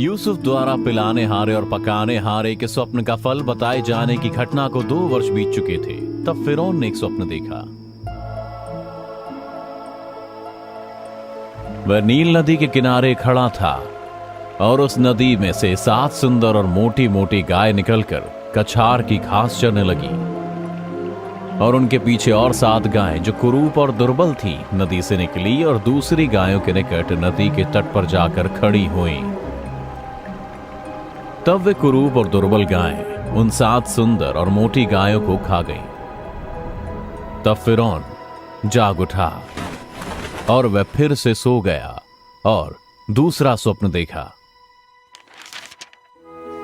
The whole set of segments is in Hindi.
यूसुफ द्वारा पिलाने हारे और पकाने हारे के स्वप्न का फल बताए जाने की घटना को 2 वर्ष बीत चुके थे। तब फिरौन ने एक स्वप्न देखा। वह नील नदी के किनारे खड़ा था और उस नदी में से 7 सुंदर और मोटी मोटी गाय निकलकर कछार की घास चरने लगी और उनके पीछे और 7 गायें जो कुरूप और दुर्बल थीं नदी से निकली और दूसरी गायों के निकट नदी के तट पर जाकर खड़ी हुईं। तब वे कुरूप और दुर्बल गायें उन 7 सुंदर और मोटी गायों को खा गईं। तब फिरौन जाग उठा और वह फिर से सो गया और दूसरा स्वप्न देखा।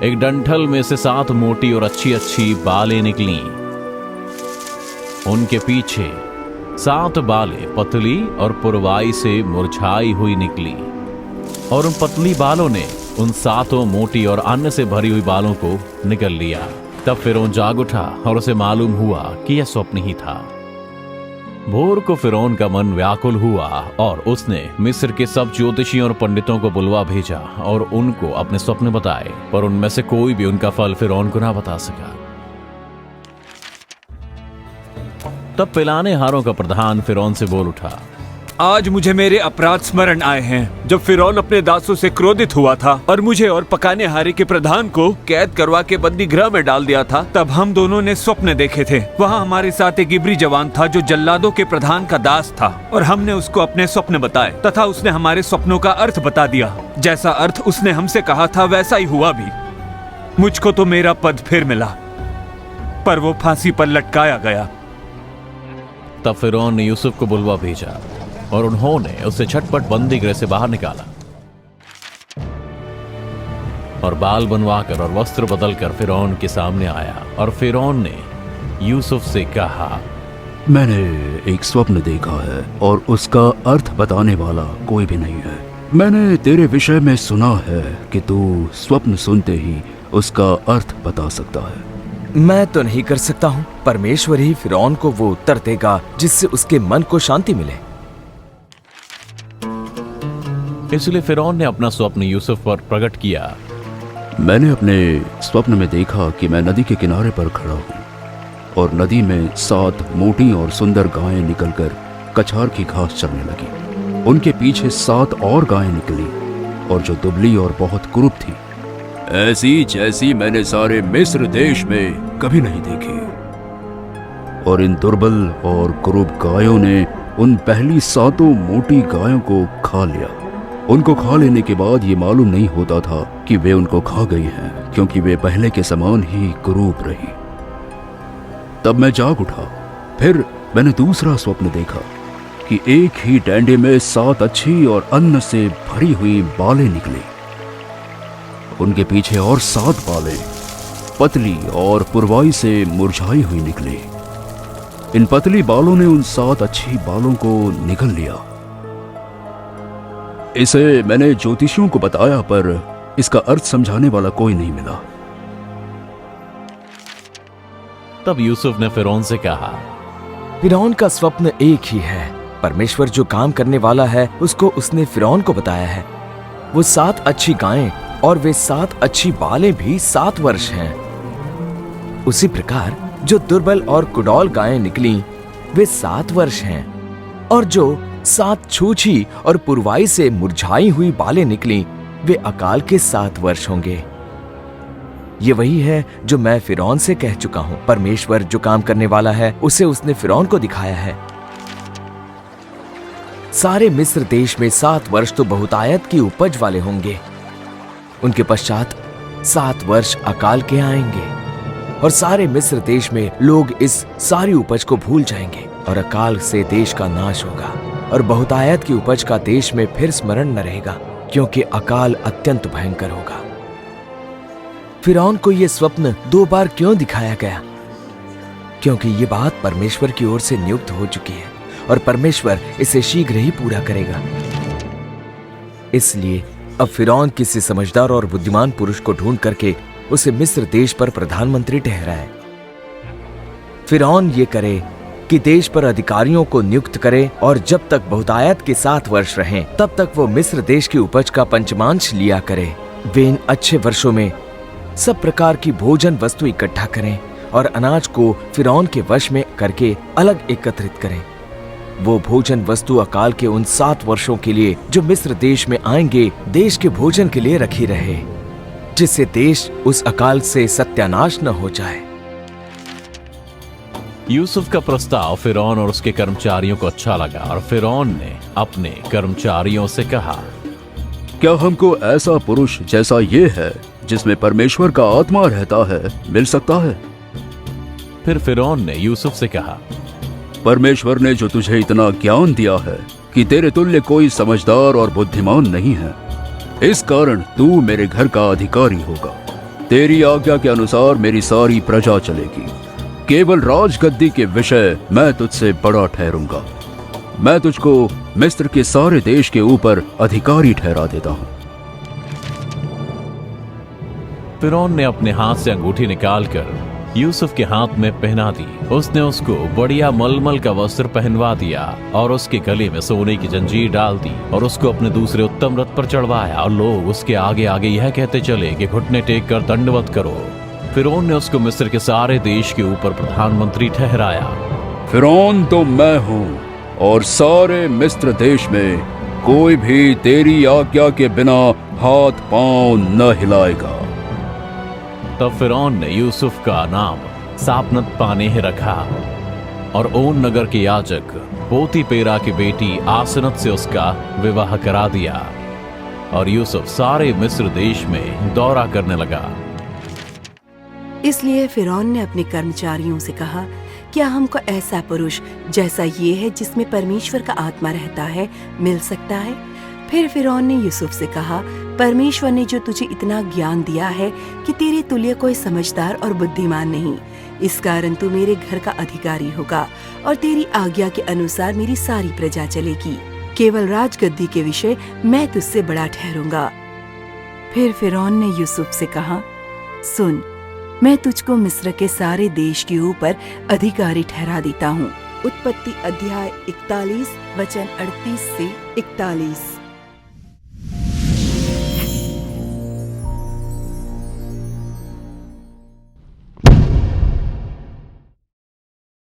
एक डंठल में से 7 मोटी और अच्छी अच्छी बालें निकली। उनके पीछे 7 बालें पतली और पुरवाई से मुरझाई हुई निकली और उन पतली बालों ने उन 7 मोटी और अन्न से भरी हुई बालों को निगल लिया। तब फिरौन जाग उठा और उसे मालूम हुआ कि यह स्वप्न ही था। भोर को फिरौन का मन व्याकुल हुआ और उसने मिस्र के सब ज्योतिषियों और पंडितों को बुलवा भेजा और उनको अपने स्वप्न बताए, पर उनमें से कोई भी उनका फल फिरौन को ना बता सका। तब पिलाने हारों का प्रधान फिरौन से बोल उठा, आज मुझे मेरे अपराध स्मरण आए हैं। जब फिरौन अपने दासों से क्रोधित हुआ था और मुझे और पकाने हारे के प्रधान को कैद करवा के बंदी गृह में डाल दिया था, तब हम दोनों ने स्वप्न देखे थे। वहाँ हमारे साथ एक इब्री जवान था जो जल्लादों के प्रधान का दास था और हमने उसको अपने स्वप्न बताए तथा उसने हमारे स्वप्नों का अर्थ बता दिया। जैसा अर्थ उसने हमसे कहा था वैसा ही हुआ भी। मुझको तो मेरा पद फिर मिला, पर वो फांसी पर लटकाया गया। तब फिरौन ने यूसुफ को बुलवा भेजा और उन्होंने उसे झटपट बंदी गृह से बाहर निकाला और बाल बनवाकर और वस्त्र बदलकर फिरौन के सामने आया। और फिरौन ने यूसुफ से कहा, मैंने एक स्वप्न देखा है और उसका अर्थ बताने वाला कोई भी नहीं है। मैंने तेरे विषय में सुना है कि तू स्वप्न सुनते ही उसका अर्थ बता सकता है। मैं तो नहीं कर सकता हूँ। परमेश्वर ही फिरौन को वो उत्तर देगा जिससे उसके मन को शांति मिले। इसलिए फिरौन ने अपना स्वप्न यूसुफ पर प्रकट किया। मैंने अपने स्वप्न में देखा कि मैं नदी के किनारे पर खड़ा हूँ और नदी में 7 मोटी और सुंदर गायें निकलकर कछार की घास चरने लगी। उनके पीछे 7 और गायें निकली और जो दुबली और बहुत कुरूप थी, ऐसी जैसी मैंने सारे मिस्र देश में कभी नहीं देखी। और इन दुर्बल और कुरूप गायों ने उन पहली 7 मोटी गायों को खा लिया। उनको खा लेने के बाद ये मालूम नहीं होता था कि वे उनको खा गई हैं, क्योंकि वे पहले के समान ही कुरूप रही। तब मैं जाग उठा। फिर मैंने दूसरा स्वप्न देखा कि एक ही डंडे में 7 अच्छी और अन्न से भरी हुई बालें निकली। उनके पीछे और 7 बालें पतली और पुरवाई से मुरझाई हुई निकली। इन पतली बालों ने उन 7 अच्छी बालों को निगल लिया। इसे मैंने ज्योतिषियों को बताया, पर इसका अर्थ समझाने वाला कोई नहीं मिला। तब यूसुफ ने फिरौन से कहा, फिरौन का स्वप्न एक ही है। परमेश्वर जो काम करने वाला है उसको उसने फिरौन को बताया है। वो 7 अच्छी गायें और वे 7 अच्छी बालें भी 7 वर्ष हैं। उसी प्रकार जो दुर्बल और कुडौल गायें निकली वे 7 वर्ष हैं और जो 7 छूछी और पुरवाई से मुरझाई हुई बालें निकली वे अकाल के 7 वर्ष होंगे। ये वही है जो मैं फिरौन से कह चुका हूं। परमेश्वर जो काम करने वाला है उसे उसने फिरौन को दिखाया है। सारे मिस्र देश में 7 वर्ष तो बहुतायत की उपज वाले होंगे। उनके पश्चात 7 वर्ष अकाल के आएंगे और सारे मिस्र देश में लोग इस सारी उपज को भूल जाएंगे और अकाल से देश का नाश होगा और बहुतायत की उपज का देश में फिर स्मरण न रहेगा, क्योंकि अकाल अत्यंत भयंकर होगा। फिरौन को यह स्वप्न 2 बार क्यों दिखाया गया? क्योंकि ये बात परमेश्वर की ओर से नियुक्त हो चुकी है और परमेश्वर इसे शीघ्र ही पूरा करेगा। इसलिए अब फिरौन किसी समझदार और बुद्धिमान पुरुष को ढूंढ करके उसे मिस्र देश पर प्रधानमंत्री ठहराए। फिरौन ये करे कि देश पर अधिकारियों को नियुक्त करे और जब तक बहुतायत के 7 वर्ष रहें तब तक वो मिस्र देश की उपज का पंचमांश लिया करे। वे इन अच्छे वर्षों में सब प्रकार की भोजन वस्तु इकट्ठा करें और अनाज को फिरौन के वश में करके अलग एकत्रित करें। वो भोजन वस्तु अकाल के उन 7 वर्षों के लिए जो मिस्र देश में आएंगे देश के भोजन के लिए रखी रहे, जिससे देश उस अकाल से सत्यानाश न हो जाए। यूसुफ का प्रस्ताव फिरौन और उसके कर्मचारियों को अच्छा लगा और फिरौन ने अपने कर्मचारियों से कहा, क्या हमको ऐसा पुरुष जैसा ये है जिसमें परमेश्वर का आत्मा रहता है मिल सकता है? फिर फिरौन ने यूसुफ से कहा, परमेश्वर ने जो तुझे इतना ज्ञान दिया है कि तेरे तुल्य कोई समझदार और बुद्धिमान नहीं है, इस कारण तू मेरे घर का अधिकारी होगा। तेरी आज्ञा के अनुसार मेरी सारी प्रजा चलेगी। केवल राजगद्दी के विषय मैं तुझसे बड़ा ठहरूंगा। मैं तुझको मिस्र के सारे देश के ऊपर अधिकारी ठहरा देता हूँ। फिरौन ने अपने हाथ से अंगूठी निकालकर यूसुफ के हाथ में पहना दी। उसने उसको बढ़िया मलमल का वस्त्र पहनवा दिया और उसके गले में सोने की जंजीर डाल दी और उसको अपने दूसरे उत्तम रथ पर चढ़वाया और लोग उसके आगे आगे यह कहते चले कि घुटने टेक कर दंडवत करो। फिरौन ने उसको मिस्र के सारे देश के ऊपर प्रधानमंत्री ठहराया। फिरौन तो मैं हूँ और सारे मिस्र देश में कोई भी तेरी आज्ञा के बिना हाथ पांव न हिलाएगा। तब फिरौन ने यूसुफ का नाम सापनत पानेह रखा और ओन नगर के याजक पोतीपेरा की बेटी आसनत से उसका विवाह करा दिया और यूसुफ सारे मिस्र देश में दौरा करने लगा। इसलिए फिरौन ने अपने कर्मचारियों से कहा, क्या हमको ऐसा पुरुष जैसा ये है जिसमें परमेश्वर का आत्मा रहता है मिल सकता है? फिर फिरौन ने यूसुफ से कहा, परमेश्वर ने जो तुझे इतना ज्ञान दिया है कि तेरे तुल्य कोई समझदार और बुद्धिमान नहीं, इस कारण तू मेरे घर का अधिकारी होगा और तेरी आज्ञा के अनुसार मेरी सारी प्रजा चलेगी। केवल राजगद्दी के विषय मैं तुझसे बड़ा ठहरूंगा। फिर फिरौन ने यूसुफ से कहा, सुन, मैं तुझको मिस्र के सारे देश के ऊपर अधिकारी ठहरा देता हूँ। उत्पत्ति अध्याय 41 वचन 38 से 41।